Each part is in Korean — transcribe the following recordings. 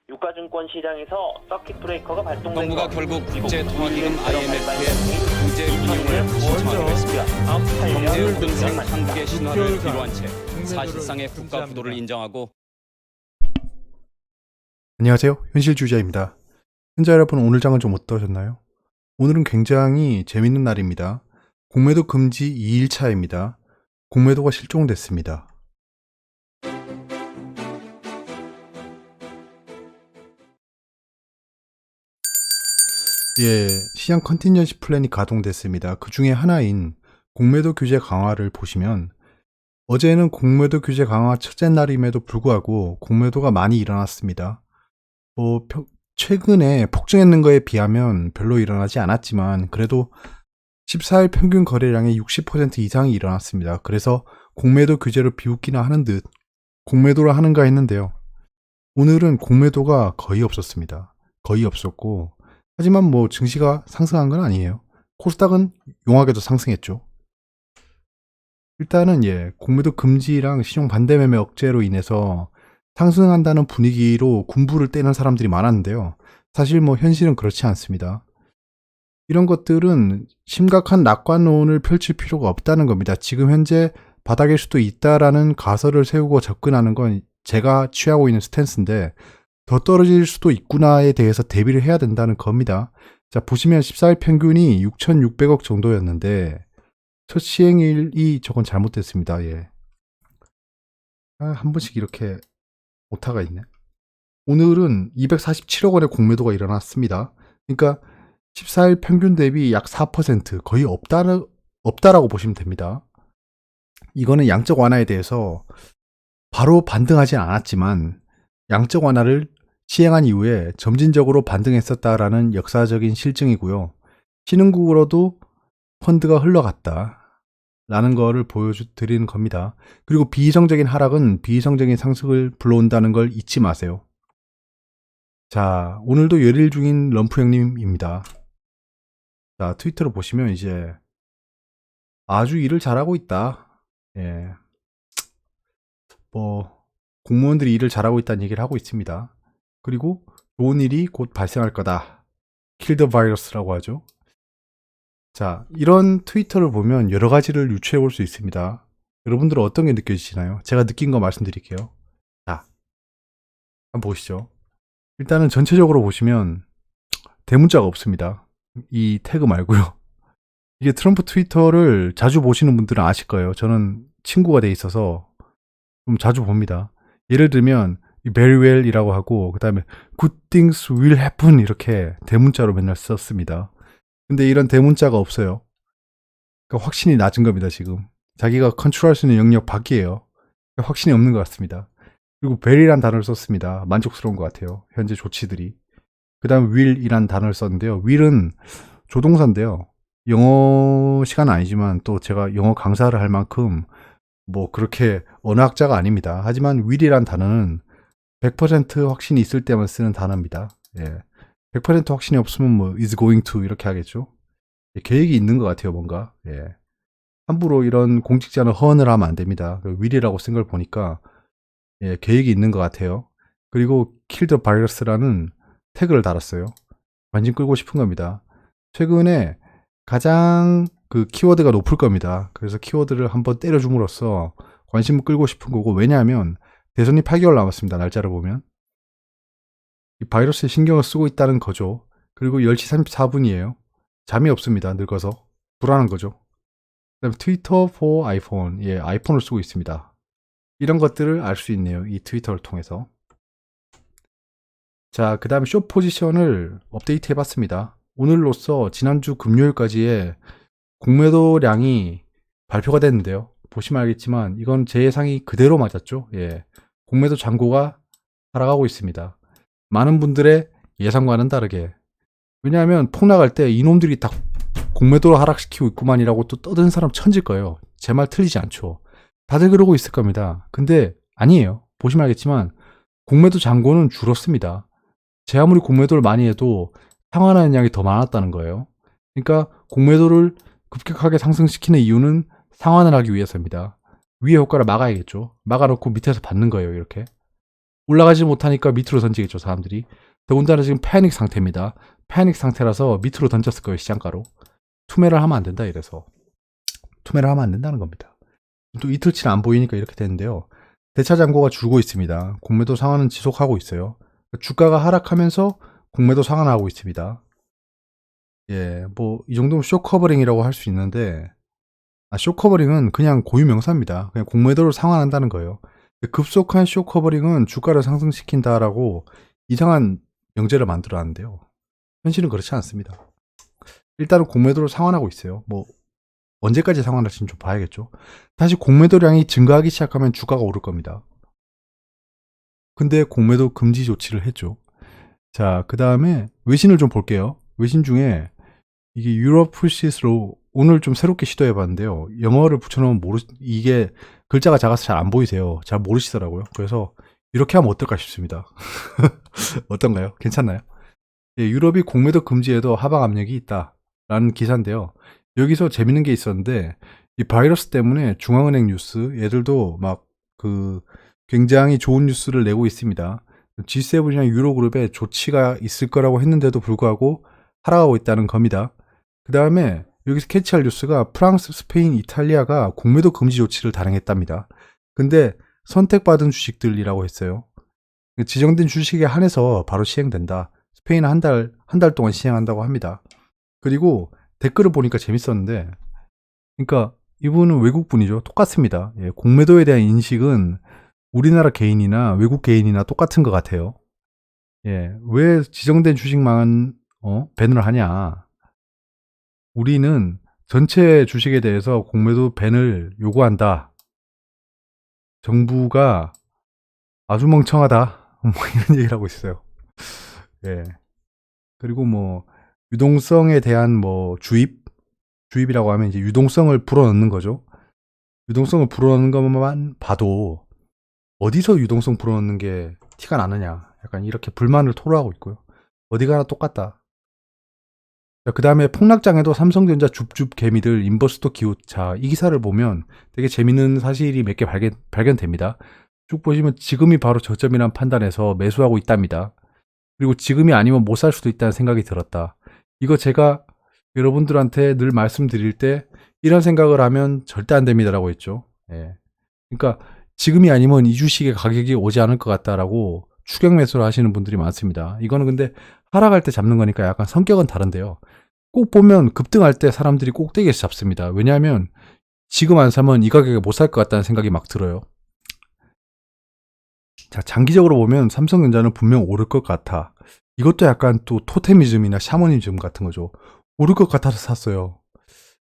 유가증권 시장에서 서킷 브레이커가 발동된 정부가 것, 결국 그리고 국제통화기금 국내 IMF의 기업의 경제 균형을 신청하기로 했습니다. 다음 8년 경제 등생 맞습니다. 한국의 신화를 6개월간 뒤로한 채 국내도를 사실상의 국가 금지합니다. 부도를 인정하고 안녕하세요. 현실주의자입니다. 현자 여러분, 오늘 장은 좀 어떠셨나요? 오늘은 굉장히 재밌는 날입니다. 공매도 금지 2일차입니다. 공매도가 실종됐습니다. 시장 컨틴전시 플랜이 가동됐습니다. 그 중에 하나인 공매도 규제 강화를 보시면 어제는 공매도 규제 강화 첫째 날임에도 불구하고 공매도가 많이 일어났습니다. 최근에 폭증했는 거에 비하면 별로 일어나지 않았지만 그래도 14일 평균 거래량의 60% 이상이 일어났습니다. 그래서 공매도 규제를 비웃기나 하는 듯 공매도를 하는가 했는데요. 오늘은 공매도가 거의 없었습니다. 거의 없었고, 하지만 증시가 상승한 건 아니에요. 코스닥은 용하게도 상승했죠. 일단은 공매도 금지랑 시종 반대 매매 억제로 인해서 상승한다는 분위기로 군부를 떼는 사람들이 많았는데요. 사실 현실은 그렇지 않습니다. 이런 것들은 심각한 낙관론을 펼칠 필요가 없다는 겁니다. 지금 현재 바닥일 수도 있다라는 가설을 세우고 접근하는 건 제가 취하고 있는 스탠스인데, 더 떨어질 수도 있구나에 대해서 대비를 해야 된다는 겁니다. 자, 보시면 14일 평균이 6,600억 정도였는데 첫 시행일이 저건 잘못됐습니다. 한 번씩 이렇게 오타가 있네. 오늘은 247억 원의 공매도가 일어났습니다. 그러니까 14일 평균 대비 약 4%, 거의 없다라고 보시면 됩니다. 이거는 양적 완화에 대해서 바로 반등하진 않았지만 양적 완화를 시행한 이후에 점진적으로 반등했었다라는 역사적인 실증이고요. 신흥국으로도 펀드가 흘러갔다라는 거를 보여드리는 겁니다. 그리고 비이성적인 하락은 비이성적인 상승을 불러온다는 걸 잊지 마세요. 자, 오늘도 열일 중인 럼프 형님입니다. 자, 트위터를 보시면 이제 아주 일을 잘하고 있다. 공무원들이 일을 잘하고 있다는 얘기를 하고 있습니다. 그리고 좋은 일이 곧 발생할 거다. Kill the virus라고 하죠. 자, 이런 트위터를 보면 여러 가지를 유추해 볼 수 있습니다. 여러분들은 어떤 게 느껴지시나요? 제가 느낀 거 말씀드릴게요. 자, 한번 보시죠. 일단은 전체적으로 보시면 대문자가 없습니다. 이 태그 말고요. 이게 트럼프 트위터를 자주 보시는 분들은 아실 거예요. 저는 친구가 돼 있어서 좀 자주 봅니다. 예를 들면 very well 이라고 하고, 그 다음에 good things will happen 이렇게 대문자로 맨날 썼습니다. 근데 이런 대문자가 없어요. 그러니까 확신이 낮은 겁니다. 지금 자기가 컨트롤할 수 있는 영역 밖이에요. 그러니까 확신이 없는 것 같습니다. 그리고 very란 단어를 썼습니다. 만족스러운 것 같아요, 현재 조치들이. 그 다음에 will이란 단어를 썼는데요. will은 조동사인데요. 영어 시간은 아니지만 또 제가 영어 강사를 할 만큼 그렇게 언어학자가 아닙니다. 하지만 will이란 단어는 100% 확신이 있을 때만 쓰는 단어입니다. 100% 확신이 없으면 is going to 이렇게 하겠죠. 계획이 있는 것 같아요, 뭔가. 함부로 이런 공직자는 허언을 하면 안 됩니다. will이라고 쓴 걸 보니까 계획이 있는 것 같아요. 그리고 kill the virus라는 태그를 달았어요. 관심 끌고 싶은 겁니다. 최근에 가장 키워드가 높을 겁니다. 그래서 키워드를 한번 때려줌으로써 관심을 끌고 싶은 거고, 왜냐하면 대선이 8개월 남았습니다. 날짜를 보면. 이 바이러스에 신경을 쓰고 있다는 거죠. 그리고 10시 34분이에요. 잠이 없습니다. 늙어서. 불안한 거죠. 그 다음에 트위터 for iPhone. 아이폰을 쓰고 있습니다. 이런 것들을 알 수 있네요. 이 트위터를 통해서. 자, 그 다음에 숏 포지션을 업데이트 해봤습니다. 오늘로써 지난주 금요일까지의 공매도량이 발표가 됐는데요. 보시면 알겠지만 이건 제 예상이 그대로 맞았죠. 공매도 잔고가 하락하고 있습니다. 많은 분들의 예상과는 다르게. 왜냐하면 폭락할 때 이놈들이 다 공매도를 하락시키고 있구만이라고 또 떠드는 사람 천질 거예요. 제 말 틀리지 않죠. 다들 그러고 있을 겁니다. 근데 아니에요. 보시면 알겠지만 공매도 잔고는 줄었습니다. 제 아무리 공매도를 많이 해도 상환하는 양이 더 많았다는 거예요. 그러니까 공매도를 급격하게 상승시키는 이유는 상환을 하기 위해서입니다. 위의 효과를 막아야겠죠. 막아놓고 밑에서 받는 거예요, 이렇게. 올라가지 못하니까 밑으로 던지겠죠, 사람들이. 더군다나 지금 패닉 상태입니다. 패닉 상태라서 밑으로 던졌을 거예요, 시장가로. 투매를 하면 안 된다, 이래서. 투매를 하면 안 된다는 겁니다. 또 이틀치는 안 보이니까 이렇게 되는데요. 대차 잔고가 줄고 있습니다. 공매도 상한은 지속하고 있어요. 주가가 하락하면서 공매도 상한하고 있습니다. 예, 뭐 이 정도면 쇼커버링이라고 할 수 있는데, 쇼커버링은 그냥 고유명사입니다. 그냥 공매도를 상환한다는 거예요. 급속한 쇼커버링은 주가를 상승시킨다라고 이상한 명제를 만들어놨는데요. 현실은 그렇지 않습니다. 일단은 공매도를 상환하고 있어요. 뭐 언제까지 상환할지는 좀 봐야겠죠. 다시 공매도량이 증가하기 시작하면 주가가 오를 겁니다. 근데 공매도 금지 조치를 했죠. 자, 그 다음에 외신을 좀 볼게요. 외신 중에 이게 유럽 푸시스로 오늘 좀 새롭게 시도해 봤는데요. 영어를 붙여놓으면 이게 글자가 작아서 잘 안 보이세요. 잘 모르시더라고요. 그래서 이렇게 하면 어떨까 싶습니다. 어떤가요? 괜찮나요? 예, 유럽이 공매도 금지에도 하방 압력이 있다라는 기사인데요. 여기서 재밌는 게 있었는데 이 바이러스 때문에 중앙은행 뉴스 얘들도 막 굉장히 좋은 뉴스를 내고 있습니다. G7이나 유로그룹에 조치가 있을 거라고 했는데도 불구하고 하락하고 있다는 겁니다. 그 다음에 여기서 캐치할 뉴스가 프랑스, 스페인, 이탈리아가 공매도 금지 조치를 단행했답니다. 근데 선택받은 주식들이라고 했어요. 지정된 주식에 한해서 바로 시행된다. 스페인은 한 달 동안 시행한다고 합니다. 그리고 댓글을 보니까 재밌었는데, 그러니까 이분은 외국분이죠. 똑같습니다. 예, 공매도에 대한 인식은 우리나라 개인이나 외국 개인이나 똑같은 것 같아요. 예, 왜 지정된 주식만 밴을 하냐? 우리는 전체 주식에 대해서 공매도 밴을 요구한다. 정부가 아주 멍청하다. 뭐 이런 얘기를 하고 있어요. 예. 그리고 뭐 유동성에 대한 뭐 주입이라고 하면 이제 유동성을 불어넣는 거죠. 유동성을 불어넣는 것만 봐도 어디서 유동성 불어넣는 게 티가 나느냐. 약간 이렇게 불만을 토로하고 있고요. 어디 가나 똑같다. 그 다음에 폭락장에도 삼성전자 줍줍 개미들 인버스도 기웃. 자, 이 기사를 보면 되게 재밌는 사실이 몇 개 발견됩니다. 쭉 보시면 지금이 바로 저점이란 판단해서 매수하고 있답니다. 그리고 지금이 아니면 못 살 수도 있다는 생각이 들었다. 이거 제가 여러분들한테 늘 말씀드릴 때 이런 생각을 하면 절대 안 됩니다라고 했죠. 예. 그러니까 지금이 아니면 이 주식의 가격이 오지 않을 것 같다라고 추격 매수를 하시는 분들이 많습니다. 이거는 근데 하락할 때 잡는 거니까 약간 성격은 다른데요. 꼭 보면 급등할 때 사람들이 꼭대기에서 잡습니다. 왜냐하면 지금 안 사면 이 가격에 못 살 것 같다는 생각이 막 들어요. 자, 장기적으로 보면 삼성전자는 분명 오를 것 같아. 이것도 약간 또 토테미즘이나 샤머니즘 같은 거죠. 오를 것 같아서 샀어요.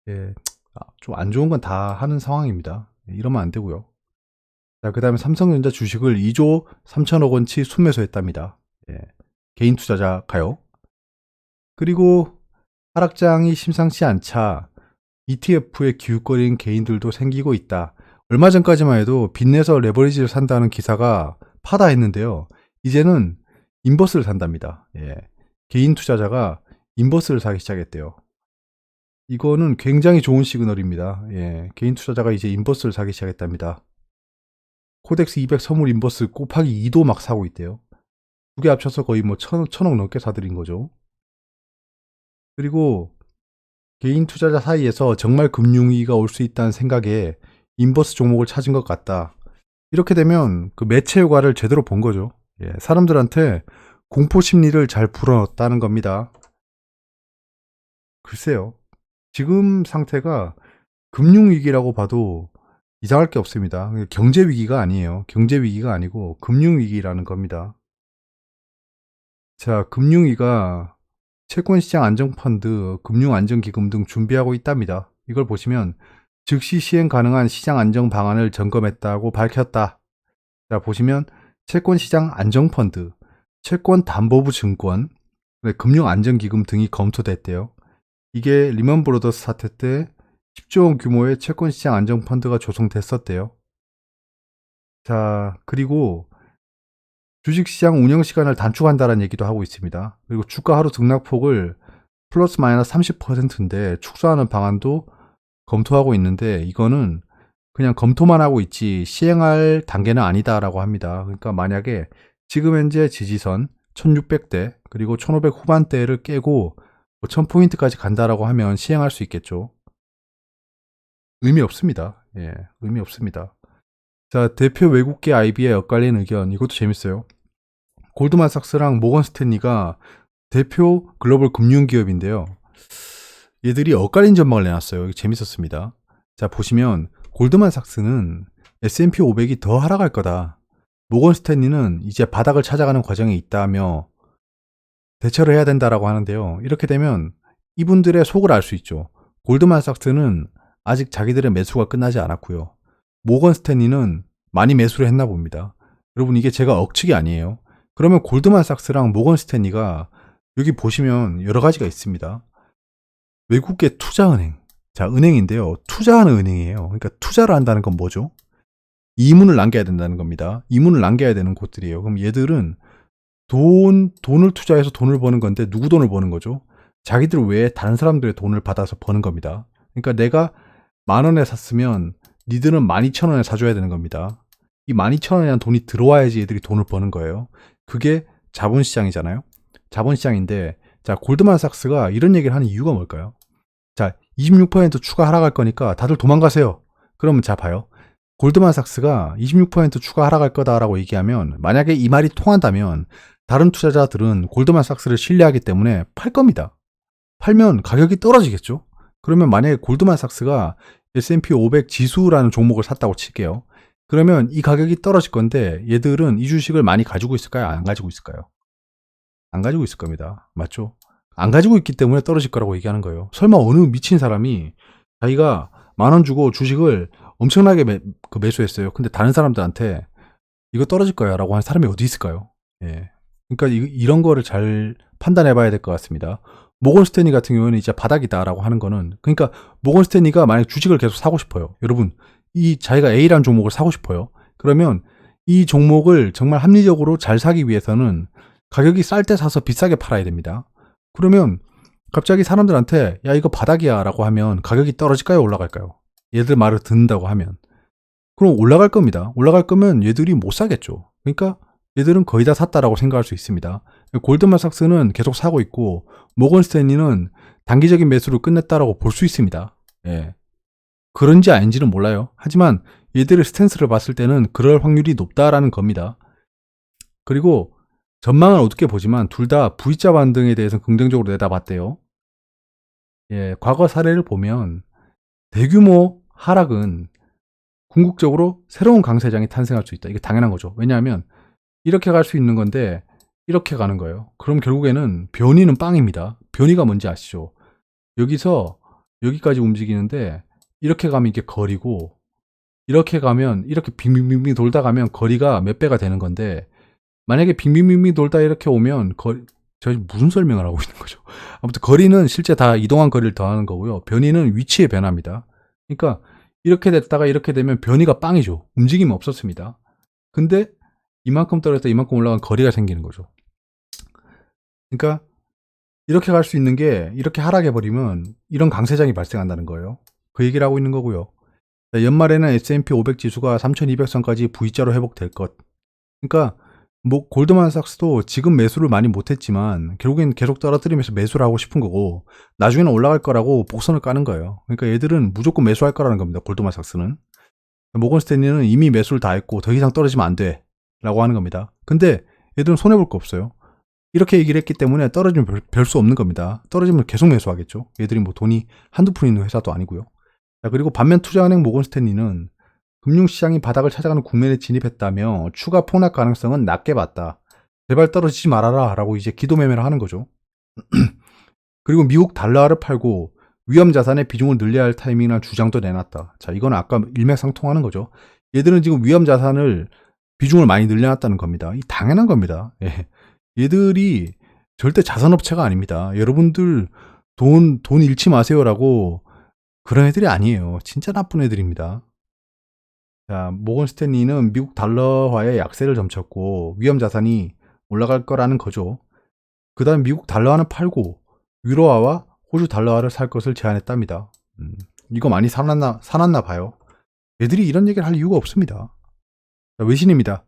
예, 좀 안 좋은 건 다 하는 상황입니다. 이러면 안 되고요. 자, 그 다음에 삼성전자 주식을 2조 3천억 원치 순매수했답니다. 예, 개인 투자자가요. 그리고 하락장이 심상치 않자 ETF에 기웃거리는 개인들도 생기고 있다. 얼마 전까지만 해도 빚내서 레버리지를 산다는 기사가 파다했는데요. 이제는 인버스를 산답니다. 예, 개인 투자자가 인버스를 사기 시작했대요. 이거는 굉장히 좋은 시그널입니다. 예, 개인 투자자가 이제 인버스를 사기 시작했답니다. 코덱스 200 선물 인버스 곱하기 2도 막 사고 있대요. 두 개 합쳐서 거의 뭐 천억 넘게 사들인 거죠. 그리고 개인 투자자 사이에서 정말 금융위기가 올 수 있다는 생각에 인버스 종목을 찾은 것 같다. 이렇게 되면 그 매체 효과를 제대로 본 거죠. 예, 사람들한테 공포 심리를 잘 불어넣었다는 겁니다. 글쎄요. 지금 상태가 금융위기라고 봐도 이상할 게 없습니다. 경제위기가 아니에요. 경제위기가 아니고 금융위기라는 겁니다. 자, 금융위가 채권시장 안정펀드, 금융안정기금 등 준비하고 있답니다. 이걸 보시면 즉시 시행 가능한 시장 안정 방안을 점검했다고 밝혔다. 자, 보시면 채권시장 안정펀드, 채권담보부 증권, 금융안정기금 등이 검토됐대요. 이게 리먼 브로더스 사태 때 10조 원 규모의 채권시장 안정펀드가 조성됐었대요. 자, 그리고 주식시장 운영시간을 단축한다는 얘기도 하고 있습니다. 그리고 주가 하루 등락폭을 플러스 마이너스 30%인데 축소하는 방안도 검토하고 있는데 이거는 그냥 검토만 하고 있지 시행할 단계는 아니다라고 합니다. 그러니까 만약에 지금 현재 지지선 1600대 그리고 1500 후반대를 깨고 1000포인트까지 간다라고 하면 시행할 수 있겠죠. 의미 없습니다. 예, 의미 없습니다. 자, 대표 외국계 IB의 엇갈린 의견. 이것도 재밌어요. 골드만삭스랑 모건 스탠리가 대표 글로벌 금융기업인데요. 얘들이 엇갈린 전망을 내놨어요. 이게 재밌었습니다. 자, 보시면 골드만삭스는 S&P 500이 더 하락할 거다. 모건 스탠리는 이제 바닥을 찾아가는 과정에 있다며 대처를 해야 된다라고 하는데요. 이렇게 되면 이분들의 속을 알 수 있죠. 골드만삭스는 아직 자기들의 매수가 끝나지 않았고요. 모건 스탠리는 많이 매수를 했나 봅니다. 여러분, 이게 제가 억측이 아니에요. 그러면 골드만삭스랑 모건 스탠리가 여기 보시면 여러 가지가 있습니다. 외국계 투자은행. 자, 은행인데요. 투자하는 은행이에요. 그러니까 투자를 한다는 건 뭐죠? 이문을 남겨야 된다는 겁니다. 이문을 남겨야 되는 곳들이에요. 그럼 얘들은 돈을 투자해서 돈을 버는 건데 누구 돈을 버는 거죠? 자기들 외에 다른 사람들의 돈을 받아서 버는 겁니다. 그러니까 내가 10,000원에 샀으면 니들은 12,000원에 사줘야 되는 겁니다. 이 12,000원이라는 돈이 들어와야지 얘들이 돈을 버는 거예요. 그게 자본시장이잖아요. 자본시장인데, 자, 골드만삭스가 이런 얘기를 하는 이유가 뭘까요? 자, 26% 추가 하락할 거니까 다들 도망가세요. 그러면 자, 봐요. 골드만삭스가 26% 추가 하락할 거다라고 얘기하면, 만약에 이 말이 통한다면 다른 투자자들은 골드만삭스를 신뢰하기 때문에 팔 겁니다. 팔면 가격이 떨어지겠죠. 그러면 만약에 골드만삭스가 S&P 500 지수라는 종목을 샀다고 칠게요. 그러면 이 가격이 떨어질 건데 얘들은 이 주식을 많이 가지고 있을까요? 안 가지고 있을까요? 안 가지고 있을 겁니다. 맞죠? 안 가지고 있기 때문에 떨어질 거라고 얘기하는 거예요. 설마 어느 미친 사람이 자기가 10,000원 주고 주식을 엄청나게 매수했어요. 근데 다른 사람들한테 이거 떨어질 거야 라고 하는 사람이 어디 있을까요? 예. 그러니까 이런 거를 잘 판단해 봐야 될 것 같습니다. 모건 스탠리 같은 경우는 이제 바닥이다 라고 하는 거는, 그러니까 모건 스탠리가 만약 주식을 계속 사고 싶어요. 여러분, 이 자기가 A라는 종목을 사고 싶어요. 그러면 이 종목을 정말 합리적으로 잘 사기 위해서는 가격이 쌀 때 사서 비싸게 팔아야 됩니다. 그러면 갑자기 사람들한테 야 이거 바닥이야 라고 하면 가격이 떨어질까요? 올라갈까요? 얘들 말을 듣는다고 하면 그럼 올라갈 겁니다. 올라갈 거면 얘들이 못 사겠죠. 그러니까 얘들은 거의 다 샀다라고 생각할 수 있습니다. 골드만삭스는 계속 사고 있고 모건 스탠리는 단기적인 매수를 끝냈다라고 볼 수 있습니다. 예. 그런지 아닌지는 몰라요. 하지만 얘들의 스탠스를 봤을 때는 그럴 확률이 높다라는 겁니다. 그리고 전망은 어둡게 보지만 둘 다 V자 반등에 대해서 긍정적으로 내다봤대요. 예, 과거 사례를 보면 대규모 하락은 궁극적으로 새로운 강세장이 탄생할 수 있다. 이게 당연한 거죠. 왜냐하면 이렇게 갈 수 있는 건데 이렇게 가는 거예요. 그럼 결국에는 변이는 빵입니다. 변이가 뭔지 아시죠? 여기서 여기까지 움직이는데 이렇게 가면 이게 거리고 이렇게 가면 이렇게 빙빙빙빙 돌다 가면 거리가 몇 배가 되는 건데 만약에 빙빙빙빙 돌다 이렇게 오면 저희 무슨 설명을 하고 있는 거죠? 아무튼 거리는 실제 다 이동한 거리를 더하는 거고요. 변이는 위치의 변화입니다. 그러니까 이렇게 됐다가 이렇게 되면 변이가 빵이죠. 움직임이 없었습니다. 근데 이만큼 떨어졌다 이만큼 올라간 거리가 생기는 거죠. 그러니까 이렇게 갈 수 있는 게 이렇게 하락해버리면 이런 강세장이 발생한다는 거예요. 그 얘기를 하고 있는 거고요. 연말에는 S&P 500 지수가 3200선까지 V자로 회복될 것. 그러니까 뭐 골드만삭스도 지금 매수를 많이 못했지만 결국엔 계속 떨어뜨리면서 매수를 하고 싶은 거고 나중에는 올라갈 거라고 복선을 까는 거예요. 그러니까 얘들은 무조건 매수할 거라는 겁니다. 골드만삭스는. 모건 스탠리는 이미 매수를 다 했고 더 이상 떨어지면 안 돼 라고 하는 겁니다. 근데 얘들은 손해볼 거 없어요. 이렇게 얘기를 했기 때문에 떨어지면 별 수 없는 겁니다. 떨어지면 계속 매수하겠죠. 얘들이 뭐 돈이 한두 푼 있는 회사도 아니고요. 자, 그리고 반면 투자은행 모건 스탠리는 금융시장이 바닥을 찾아가는 국면에 진입했다며 추가 폭락 가능성은 낮게 봤다. 제발 떨어지지 말아라 라고 이제 기도매매를 하는 거죠. 그리고 미국 달러화를 팔고 위험 자산의 비중을 늘려야 할 타이밍이나 주장도 내놨다. 자, 이건 아까 일맥상통하는 거죠. 얘들은 지금 위험 자산을 비중을 많이 늘려놨다는 겁니다. 이 당연한 겁니다. 예. 얘들이 절대 자산업체가 아닙니다. 여러분들 돈 잃지 마세요라고 그런 애들이 아니에요. 진짜 나쁜 애들입니다. 자, 모건 스탠리는 미국 달러화의 약세를 점쳤고 위험 자산이 올라갈 거라는 거죠. 그 다음 미국 달러화는 팔고 유로화와 호주 달러화를 살 것을 제안했답니다. 이거 많이 사놨나 봐요. 애들이 이런 얘기를 할 이유가 없습니다. 자, 외신입니다.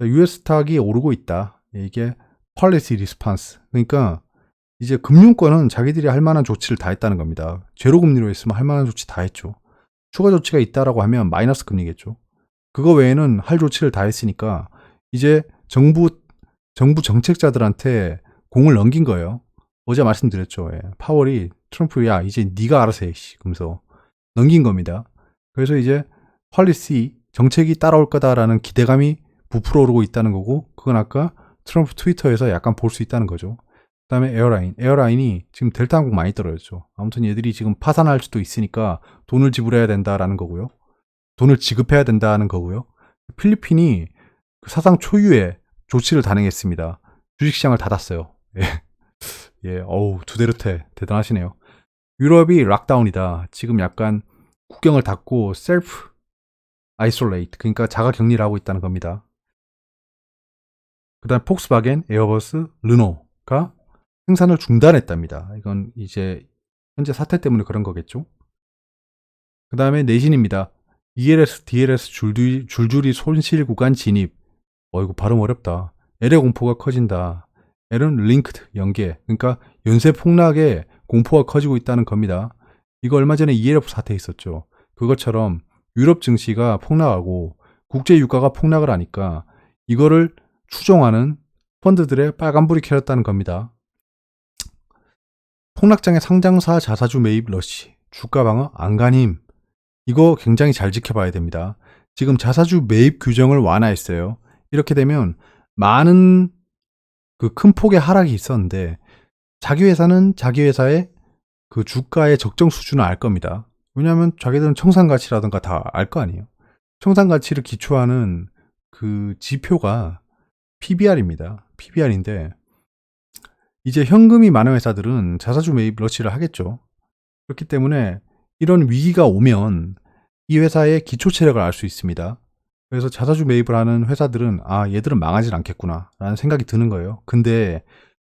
US 스탁이 오르고 있다. 이게 policy response. 그러니까 이제 금융권은 자기들이 할 만한 조치를 다 했다는 겁니다. 제로 금리로 했으면 할 만한 조치 다 했죠. 추가 조치가 있다라고 하면 마이너스 금리겠죠. 그거 외에는 할 조치를 다 했으니까 이제 정부 정책자들한테 공을 넘긴 거예요. 어제 말씀드렸죠. 예. 파월이 트럼프 야 이제 네가 알아서 해. 그러면서 넘긴 겁니다. 그래서 이제 폴리시 정책이 따라올 거다라는 기대감이 부풀어 오르고 있다는 거고 그건 아까 트럼프 트위터에서 약간 볼 수 있다는 거죠. 그다음에 에어라인이 지금 델타 항공 많이 떨어졌죠. 아무튼 얘들이 지금 파산할 수도 있으니까 돈을 지불해야 된다라는 거고요. 돈을 지급해야 된다는 거고요. 필리핀이 사상 초유의 조치를 단행했습니다. 주식시장을 닫았어요. 예, 예, 어우 두데르테 대단하시네요. 유럽이 락다운이다. 지금 약간 국경을 닫고 셀프 아이솔레이트 그러니까 자가 격리를 하고 있다는 겁니다. 그다음 폭스바겐, 에어버스, 르노가 생산을 중단했답니다. 이건 이제 현재 사태 때문에 그런 거겠죠. 그 다음에 내신입니다. ELS, DLS 줄줄이 손실 구간 진입. 이거 발음 어렵다. L의 공포가 커진다. L은 linked, 연계. 그러니까 연쇄 폭락에 공포가 커지고 있다는 겁니다. 이거 얼마 전에 ELF 사태 있었죠. 그것처럼 유럽 증시가 폭락하고 국제 유가가 폭락을 하니까 이거를 추종하는 펀드들의 빨간불이 켜졌다는 겁니다. 폭락장의 상장사 자사주 매입 러시, 주가 방어 안간힘. 이거 굉장히 잘 지켜봐야 됩니다. 지금 자사주 매입 규정을 완화했어요. 이렇게 되면 많은 그 큰 폭의 하락이 있었는데 자기 회사는 자기 회사의 그 주가의 적정 수준을 알 겁니다. 왜냐하면 자기들은 청산가치라든가 다 알 거 아니에요. 청산가치를 기초하는 그 지표가 PBR입니다. PBR인데 이제 현금이 많은 회사들은 자사주 매입 러시를 하겠죠. 그렇기 때문에 이런 위기가 오면 이 회사의 기초 체력을 알 수 있습니다. 그래서 자사주 매입을 하는 회사들은 얘들은 망하진 않겠구나 라는 생각이 드는 거예요. 근데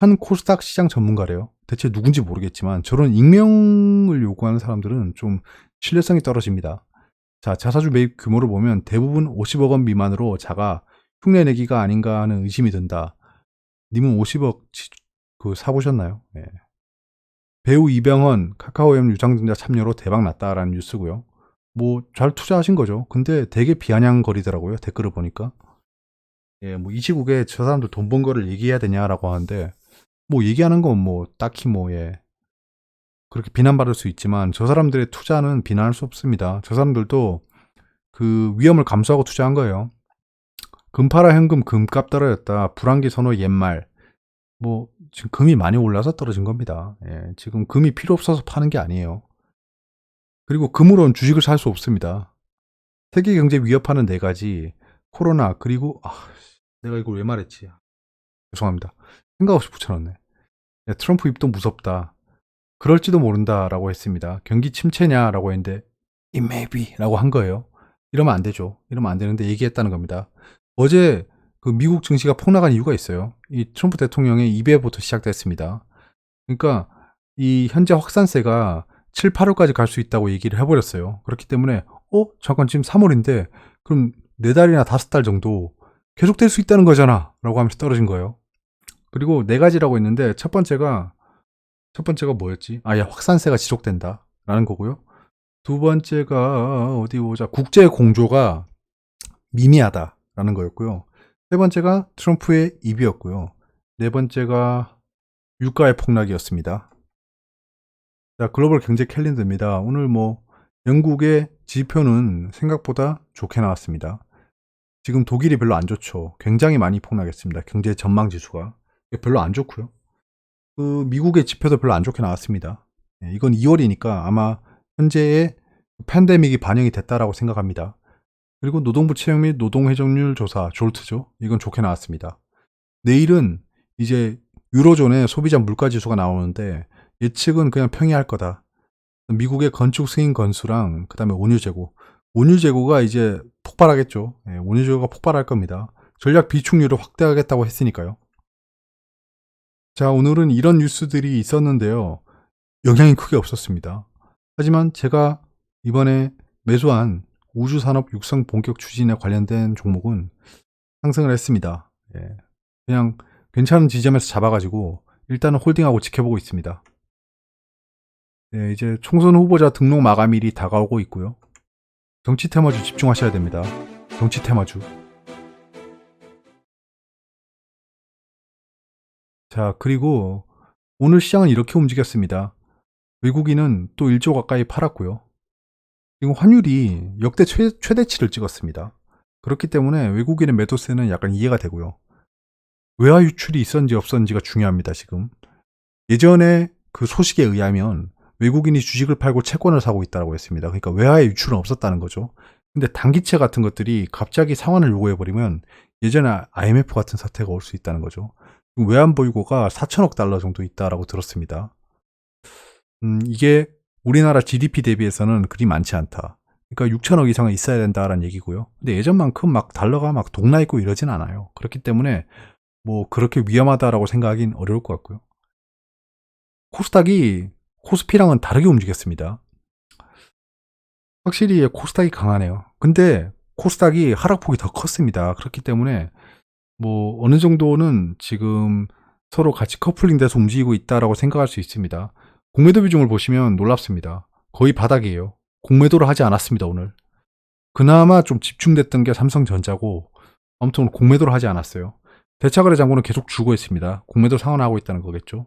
한 코스닥 시장 전문가래요. 대체 누군지 모르겠지만 저런 익명을 요구하는 사람들은 좀 신뢰성이 떨어집니다. 자, 자사주 매입 규모를 보면 대부분 50억 원 미만으로 작아 흉내내기가 아닌가 하는 의심이 든다. 님은 50억 사보셨나요? 네. 배우 이병헌 카카오엠 유상증자 참여로 대박 났다라는 뉴스고요. 뭐 잘 투자하신 거죠. 근데 되게 비아냥거리더라고요. 댓글을 보니까. 예, 뭐 이 시국에 저 사람들 돈 번 거를 얘기해야 되냐라고 하는데 뭐 얘기하는 건 뭐 딱히 그렇게 비난받을 수 있지만 저 사람들의 투자는 비난할 수 없습니다. 저 사람들도 그 위험을 감수하고 투자한 거예요. 금파라 현금 금값 떨어졌다. 불황기 선호 옛말. 뭐 지금 금이 많이 올라서 떨어진 겁니다. 예, 지금 금이 필요 없어서 파는 게 아니에요. 그리고 금으로는 주식을 살 수 없습니다. 세계 경제 위협하는 4가지 코로나 그리고 내가 이걸 왜 말했지? 죄송합니다. 생각 없이 붙여놨네. 야, 트럼프 입도 무섭다. 그럴지도 모른다라고 했습니다. 경기 침체냐라고 했는데 it may be라고 한 거예요. 이러면 안 되죠. 이러면 안 되는데 얘기했다는 겁니다. 어제 그 미국 증시가 폭락한 이유가 있어요. 이 트럼프 대통령의 입에부터 시작됐습니다. 그러니까 이 현재 확산세가 7, 8월까지 갈 수 있다고 얘기를 해버렸어요. 그렇기 때문에 잠깐 지금 3월인데 그럼 4달이나 5달 정도 계속될 수 있다는 거잖아 라고 하면서 떨어진 거예요. 그리고 4가지라고 했는데 첫 번째가 뭐였지? 확산세가 지속된다 라는 거고요. 두 번째가 어디 보자. 국제 공조가 미미하다 라는 거였고요. 세 번째가 트럼프의 입이었고요. 네 번째가 유가의 폭락이었습니다. 자, 글로벌 경제 캘린더입니다. 오늘 영국의 지표는 생각보다 좋게 나왔습니다. 지금 독일이 별로 안 좋죠. 굉장히 많이 폭락했습니다. 경제 전망 지수가. 별로 안 좋고요. 그 미국의 지표도 별로 안 좋게 나왔습니다. 이건 2월이니까 아마 현재의 팬데믹이 반영이 됐다라고 생각합니다. 그리고 노동부 채용 및 노동회전율 조사, 졸트죠. 이건 좋게 나왔습니다. 내일은 이제 유로존의 소비자 물가지수가 나오는데 예측은 그냥 평이할 거다. 미국의 건축 승인 건수랑 그 다음에 온유재고가 이제 폭발하겠죠. 온유재고가 폭발할 겁니다. 전략 비축률을 확대하겠다고 했으니까요. 자, 오늘은 이런 뉴스들이 있었는데요. 영향이 크게 없었습니다. 하지만 제가 이번에 매수한 우주산업 육성 본격 추진에 관련된 종목은 상승을 했습니다. 예. 그냥 괜찮은 지점에서 잡아가지고 일단은 홀딩하고 지켜보고 있습니다. 네, 이제 총선 후보자 등록 마감일이 다가오고 있고요. 정치 테마주 집중하셔야 됩니다. 정치 테마주. 자, 그리고 오늘 시장은 이렇게 움직였습니다. 외국인은 또 1조 가까이 팔았고요. 그리고 환율이 역대 최대치를 찍었습니다. 그렇기 때문에 외국인의 매도세는 약간 이해가 되고요. 외화 유출이 있었는지 없었는지가 중요합니다, 지금. 예전에 그 소식에 의하면 외국인이 주식을 팔고 채권을 사고 있다고 했습니다. 그러니까 외화의 유출은 없었다는 거죠. 근데 단기채 같은 것들이 갑자기 상환을 요구해버리면 예전에 IMF 같은 사태가 올 수 있다는 거죠. 외환 보유고가 4천억 달러 정도 있다라고 들었습니다. 이게 우리나라 GDP 대비해서는 그리 많지 않다. 그러니까 6천억 이상은 있어야 된다라는 얘기고요. 근데 예전만큼 막 달러가 막 동나 있고 이러진 않아요. 그렇기 때문에 뭐 그렇게 위험하다라고 생각하긴 어려울 것 같고요. 코스닥이 코스피랑은 다르게 움직였습니다. 확실히 코스닥이 강하네요. 근데 코스닥이 하락폭이 더 컸습니다. 그렇기 때문에 뭐 어느 정도는 지금 서로 같이 커플링 돼서 움직이고 있다라고 생각할 수 있습니다. 공매도 비중을 보시면 놀랍습니다. 거의 바닥이에요. 공매도를 하지 않았습니다, 오늘. 그나마 좀 집중됐던 게 삼성전자고 아무튼 오늘 공매도를 하지 않았어요. 대차거래 잔고는 계속 주고 있습니다. 공매도 상환하고 있다는 거겠죠.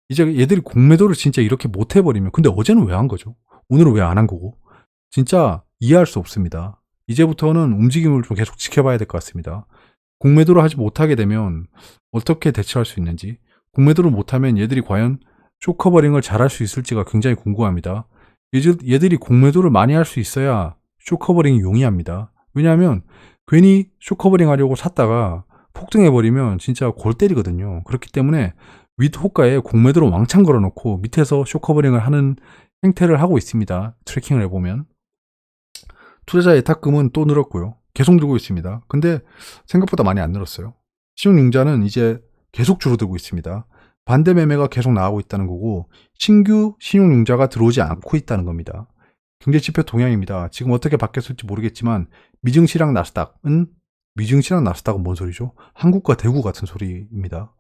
이제 얘들이 공매도를 진짜 이렇게 못 해버리면, 근데 어제는 왜 한 거죠? 오늘은 왜 안 한 거고? 진짜 이해할 수 없습니다. 이제부터는 움직임을 좀 계속 지켜봐야 될 것 같습니다. 공매도를 하지 못하게 되면 어떻게 대처할 수 있는지, 공매도를 못하면 얘들이 과연 쇼커버링을 잘할 수 있을지가 굉장히 궁금합니다. 얘들이 공매도를 많이 할 수 있어야 쇼커버링이 용이합니다. 왜냐하면 괜히 쇼커버링 하려고 샀다가 폭등해버리면 진짜 골 때리거든요. 그렇기 때문에 윗호가에 공매도를 왕창 걸어놓고 밑에서 쇼커버링을 하는 행태를 하고 있습니다. 트래킹을 해보면. 투자자 예탁금은 또 늘었고요. 계속 늘고 있습니다. 근데 생각보다 많이 안 늘었어요. 신용융자는 이제 계속 줄어들고 있습니다. 반대 매매가 계속 나오고 있다는 거고 신규 신용융자가 들어오지 않고 있다는 겁니다. 경제지표 동향입니다. 지금 어떻게 바뀌었을지 모르겠지만 미증시랑 나스닥은 뭔 소리죠? 한국과 대구 같은 소리입니다.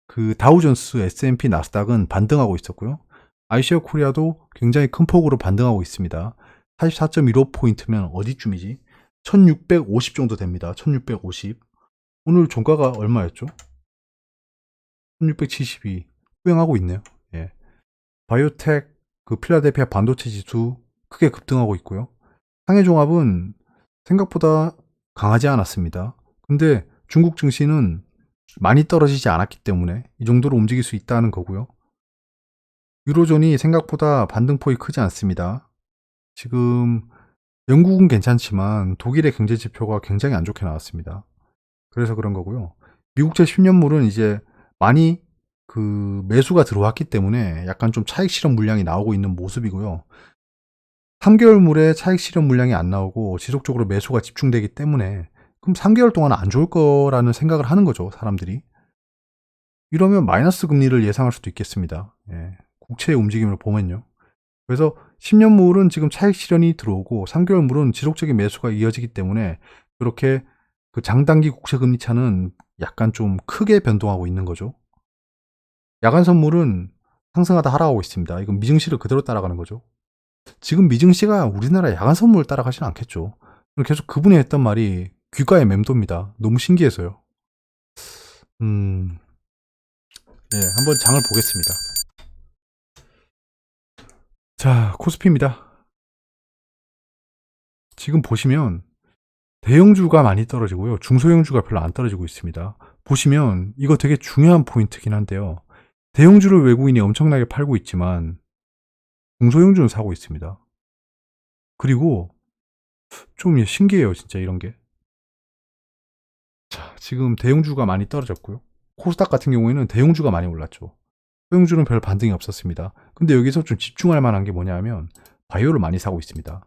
그 다우존스, S&P, 나스닥은 반등하고 있었고요. 아이시어 코리아도 굉장히 큰 폭으로 반등하고 있습니다. 44.15포인트면 어디쯤이지? 1650 정도 됩니다. 1650. 오늘 종가가 얼마였죠? 1672. 후행하고 있네요. 예. 바이오텍, 그 필라델피아 반도체 지수 크게 급등하고 있고요. 상해 종합은 생각보다 강하지 않았습니다. 근데 중국 증시는 많이 떨어지지 않았기 때문에 이 정도로 움직일 수 있다는 거고요. 유로존이 생각보다 반등폭이 크지 않습니다. 지금 영국은 괜찮지만 독일의 경제 지표가 굉장히 안 좋게 나왔습니다. 그래서 그런 거고요. 미국채 10년물은 이제 많이 그 매수가 들어왔기 때문에 약간 좀 차익 실현 물량이 나오고 있는 모습이고요. 3개월물에 차익 실현 물량이 안 나오고 지속적으로 매수가 집중되기 때문에 그럼 3개월 동안 안 좋을 거라는 생각을 하는 거죠, 사람들이. 이러면 마이너스 금리를 예상할 수도 있겠습니다. 예, 국채의 움직임을 보면요. 그래서 10년물은 지금 차익 실현이 들어오고 3개월물은 지속적인 매수가 이어지기 때문에 그렇게 그 장단기 국채 금리 차는 약간 좀 크게 변동하고 있는 거죠. 야간 선물은 상승하다 하락하고 있습니다. 이건 미증시를 그대로 따라가는 거죠. 지금 미증시가 우리나라 야간 선물을 따라가지는 않겠죠. 계속 그분이 했던 말이 귓가에 맴돕니다. 너무 신기해서요. 네, 한번 장을 보겠습니다. 자, 코스피입니다. 지금 보시면 대형주가 많이 떨어지고요. 중소형주가 별로 안 떨어지고 있습니다. 보시면 이거 되게 중요한 포인트긴 한데요. 대형주를 외국인이 엄청나게 팔고 있지만 중소형주는 사고 있습니다. 그리고 좀 신기해요, 진짜 이런 게. 자, 지금 대형주가 많이 떨어졌고요. 코스닥 같은 경우에는 대형주가 많이 올랐죠. 소형주는 별 반등이 없었습니다. 근데 여기서 좀 집중할 만한 게 뭐냐면 바이오를 많이 사고 있습니다.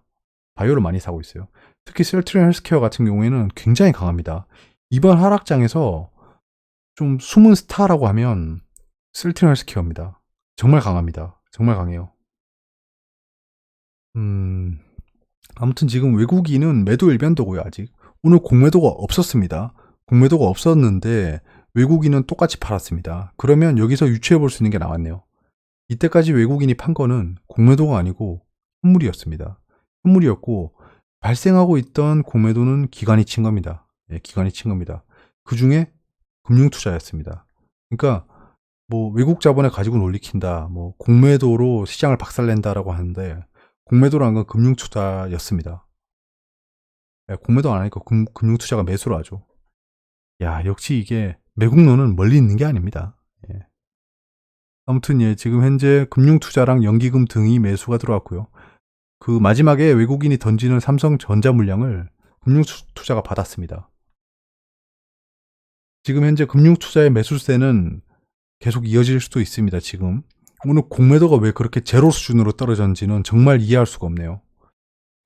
바이오를 많이 사고 있어요. 특히 셀트리온 헬스케어 같은 경우에는 굉장히 강합니다. 이번 하락장에서 좀 숨은 스타라고 하면 셀트리온 헬스케어입니다. 정말 강합니다. 정말 강해요. 아무튼 지금 외국인은 매도 일변도고요, 아직. 오늘 공매도가 없었습니다. 공매도가 없었는데 외국인은 똑같이 팔았습니다. 그러면 여기서 유추해 볼 수 있는 게 나왔네요. 이때까지 외국인이 판 거는 공매도가 아니고 현물이었습니다. 현물이었고 발생하고 있던 공매도는 기관이 친 겁니다. 예, 기관이 친 겁니다. 그 중에 금융투자였습니다. 그러니까 뭐 외국 자본에 가지고 놀리킨다, 뭐 공매도로 시장을 박살낸다라고 하는데 공매도라는 건 금융투자였습니다. 예, 공매도 안 하니까 금융투자가 매수를 하죠. 야, 역시 이게 매국노는 멀리 있는 게 아닙니다. 예. 아무튼 예, 지금 현재 금융투자랑 연기금 등이 매수가 들어왔고요. 그 마지막에 외국인이 던지는 삼성전자 물량을 금융투자가 받았습니다. 지금 현재 금융투자의 매수세는 계속 이어질 수도 있습니다. 지금 오늘 공매도가 왜 그렇게 제로 수준으로 떨어졌는지는 정말 이해할 수가 없네요.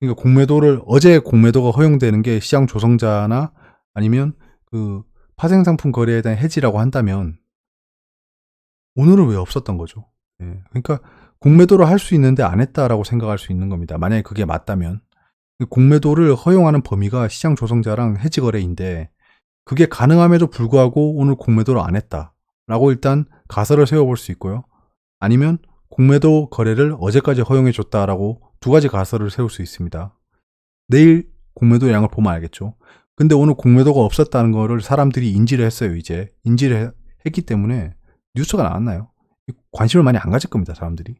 그러니까 공매도를 어제 공매도가 허용되는 게 시장 조성자나 아니면 그 파생상품 거래에 대한 해지라고 한다면 오늘은 왜 없었던 거죠? 예, 그러니까 공매도를 할 수 있는데 안 했다라고 생각할 수 있는 겁니다. 만약에 그게 맞다면 공매도를 허용하는 범위가 시장 조성자랑 해지 거래인데 그게 가능함에도 불구하고 오늘 공매도를 안 했다라고 일단 가설을 세워볼 수 있고요. 아니면 공매도 거래를 어제까지 허용해 줬다라고 두 가지 가설을 세울 수 있습니다. 내일 공매도 양을 보면 알겠죠. 근데 오늘 공매도가 없었다는 거를 사람들이 인지를 했어요. 이제 인지를 했기 때문에 뉴스가 나왔나요? 관심을 많이 안 가질 겁니다. 사람들이.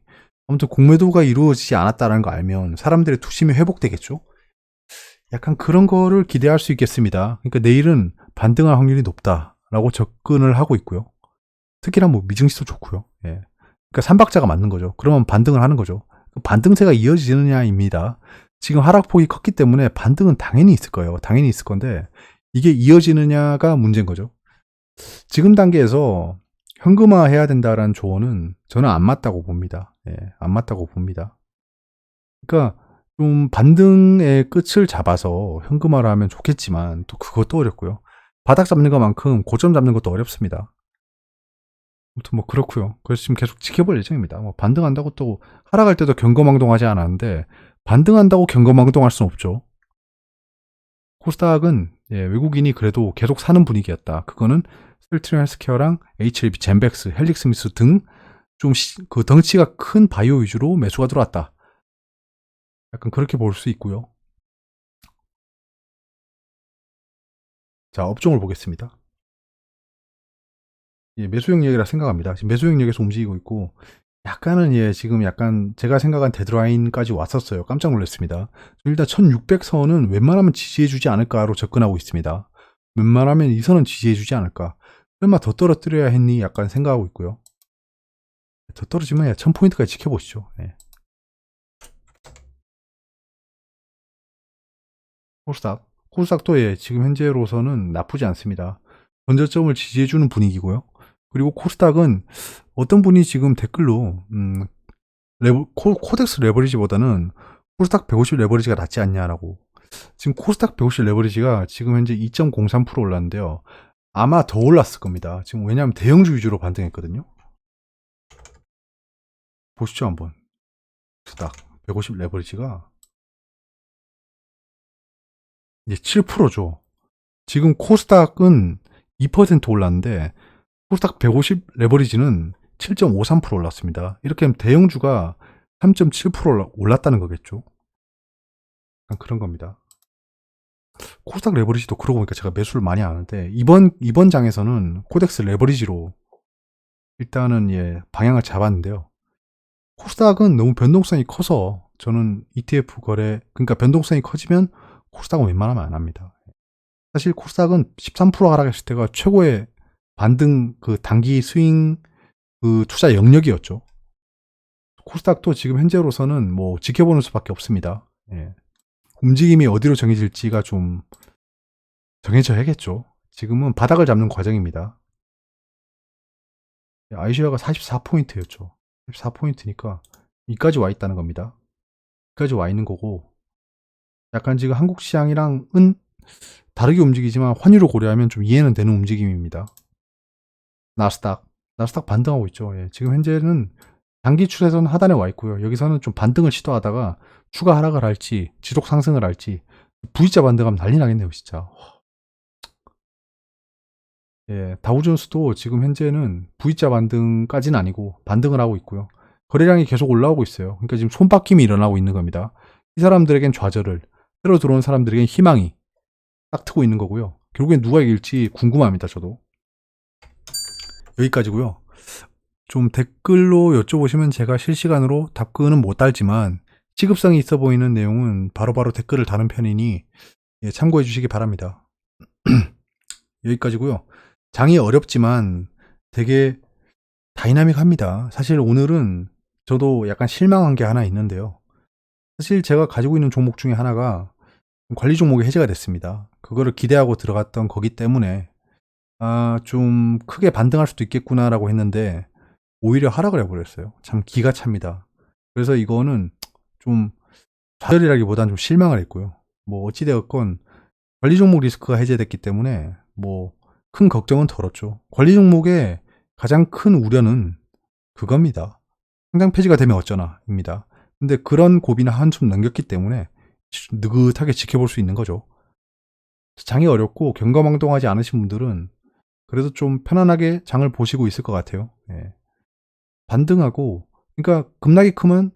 아무튼 공매도가 이루어지지 않았다는 거 알면 사람들의 투심이 회복되겠죠. 약간 그런 거를 기대할 수 있겠습니다. 그러니까 내일은 반등할 확률이 높다라고 접근을 하고 있고요. 특히나 뭐 미증시도 좋고요. 예. 그러니까 삼박자가 맞는 거죠. 그러면 반등을 하는 거죠. 반등세가 이어지느냐입니다. 지금 하락폭이 컸기 때문에 반등은 당연히 있을 거예요. 당연히 있을 건데 이게 이어지느냐가 문제인 거죠. 지금 단계에서 현금화 해야 된다라는 조언은 저는 안 맞다고 봅니다. 예, 안 맞다고 봅니다. 그러니까 좀 반등의 끝을 잡아서 현금화를 하면 좋겠지만 또 그것도 어렵고요. 바닥 잡는 것만큼 고점 잡는 것도 어렵습니다. 아무튼 뭐 그렇고요. 그래서 지금 계속 지켜볼 예정입니다. 뭐 반등한다고 또 하락할 때도 경거망동하지 않았는데 반등한다고 경거망동할 수는 없죠. 코스닥은 예, 외국인이 그래도 계속 사는 분위기였다. 그거는 셀트리온 헬스케어랑 HLB, 젠백스, 헬릭스미스 등 좀 그 덩치가 큰 바이오 위주로 매수가 들어왔다. 약간 그렇게 볼 수 있고요. 자, 업종을 보겠습니다. 예, 매수형 얘기라 생각합니다. 지금 매수형 얘기에서 움직이고 있고 약간은 예, 지금 약간 제가 생각한 데드라인까지 왔었어요. 깜짝 놀랐습니다. 일단 1600선은 웬만하면 지지해주지 않을까로 접근하고 있습니다. 웬만하면 이 선은 지지해주지 않을까. 설마 더 떨어뜨려야 했니? 약간 생각하고 있고요. 더 떨어지면 1000포인트까지 지켜보시죠. 예. 코스닥도 예, 지금 현재로서는 나쁘지 않습니다. 전저점을 지지해주는 분위기고요. 그리고 코스닥은 어떤 분이 지금 댓글로 코덱스 레버리지보다는 코스닥 150 레버리지가 낫지 않냐라고. 지금 코스닥 150 레버리지가 지금 현재 2.03% 올랐는데요. 아마 더 올랐을 겁니다. 지금 왜냐하면 대형주 위주로 반등했거든요. 보시죠 한번. 코스닥 150 레버리지가 이제 7%죠. 지금 코스닥은 2% 올랐는데 코스닥 150 레버리지는 7.53% 올랐습니다. 이렇게 하면 대형주가 3.7% 올랐다는 거겠죠. 그런 겁니다. 코스닥 레버리지도 그러고 보니까 제가 매수를 많이 하는데 이번 장에서는 코덱스 레버리지로 일단은 예, 방향을 잡았는데요. 코스닥은 너무 변동성이 커서 저는 ETF 거래, 그러니까 변동성이 커지면 코스닥은 웬만하면 안 합니다. 사실 코스닥은 13% 하락했을 때가 최고의 반등 그 단기 스윙 그 투자 영역이었죠. 코스닥도 지금 현재로서는 뭐 지켜보는 수밖에 없습니다. 예. 움직임이 어디로 정해질지가 좀 정해져야겠죠. 지금은 바닥을 잡는 과정입니다. 아이시아가 44포인트였죠. 44포인트니까 이까지 와 있다는 겁니다. 이까지 와 있는 거고 약간 지금 한국 시장이랑은 다르게 움직이지만 환율을 고려하면 좀 이해는 되는 움직임입니다. 나스닥 반등하고 있죠. 예, 지금 현재는 단기 추세선 하단에 와 있고요. 여기서는 좀 반등을 시도하다가 추가 하락을 할지 지속 상승을 할지 V자 반등하면 난리 나겠네요, 진짜. 예, 다우존스도 지금 현재는 V자 반등까지는 아니고 반등을 하고 있고요. 거래량이 계속 올라오고 있어요. 그러니까 지금 손바뀜이 일어나고 있는 겁니다. 이 사람들에겐 좌절을, 새로 들어온 사람들에겐 희망이 딱 트고 있는 거고요. 결국엔 누가 이길지 궁금합니다, 저도. 여기까지고요. 좀 댓글로 여쭤보시면 제가 실시간으로 답글은 못 달지만 시급성이 있어 보이는 내용은 바로바로 댓글을 다는 편이니 예, 참고해 주시기 바랍니다. 여기까지고요. 장이 어렵지만 되게 다이나믹합니다. 사실 오늘은 저도 약간 실망한 게 하나 있는데요. 사실 제가 가지고 있는 종목 중에 하나가 관리 종목이 해제가 됐습니다. 그거를 기대하고 들어갔던 거기 때문에 좀 크게 반등할 수도 있겠구나라고 했는데 오히려 하락을 해버렸어요. 참 기가 찹니다. 그래서 이거는 좀 좌절이라기보다는 좀 실망을 했고요. 뭐 어찌되었건 관리 종목 리스크가 해제됐기 때문에 뭐 큰 걱정은 덜었죠. 관리 종목의 가장 큰 우려는 그겁니다. 상장 폐지가 되면 어쩌나입니다. 근데 그런 고비나 한숨 넘겼기 때문에 느긋하게 지켜볼 수 있는 거죠. 장이 어렵고 경거망동하지 않으신 분들은 그래도 좀 편안하게 장을 보시고 있을 것 같아요. 예. 반등하고, 그러니까 급락이 크면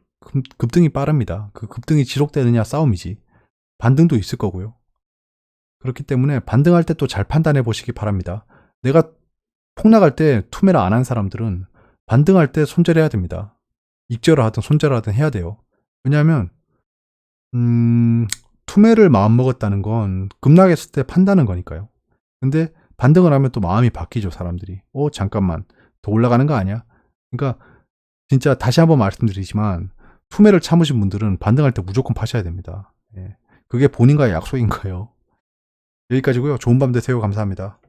급등이 빠릅니다. 그 급등이 지속되느냐 싸움이지. 반등도 있을 거고요. 그렇기 때문에 반등할 때 또 잘 판단해 보시기 바랍니다. 내가 폭락할 때 투매를 안 한 사람들은 반등할 때 손절해야 됩니다. 익절을 하든 손절을 하든 해야 돼요. 왜냐하면 투매를 마음먹었다는 건 급락했을 때 판다는 거니까요. 근데 반등을 하면 또 마음이 바뀌죠, 사람들이. 잠깐만, 더 올라가는 거 아니야? 그러니까 진짜 다시 한번 말씀드리지만 투매를 참으신 분들은 반등할 때 무조건 파셔야 됩니다. 예. 그게 본인과의 약속인 거예요. 여기까지고요. 좋은 밤 되세요. 감사합니다.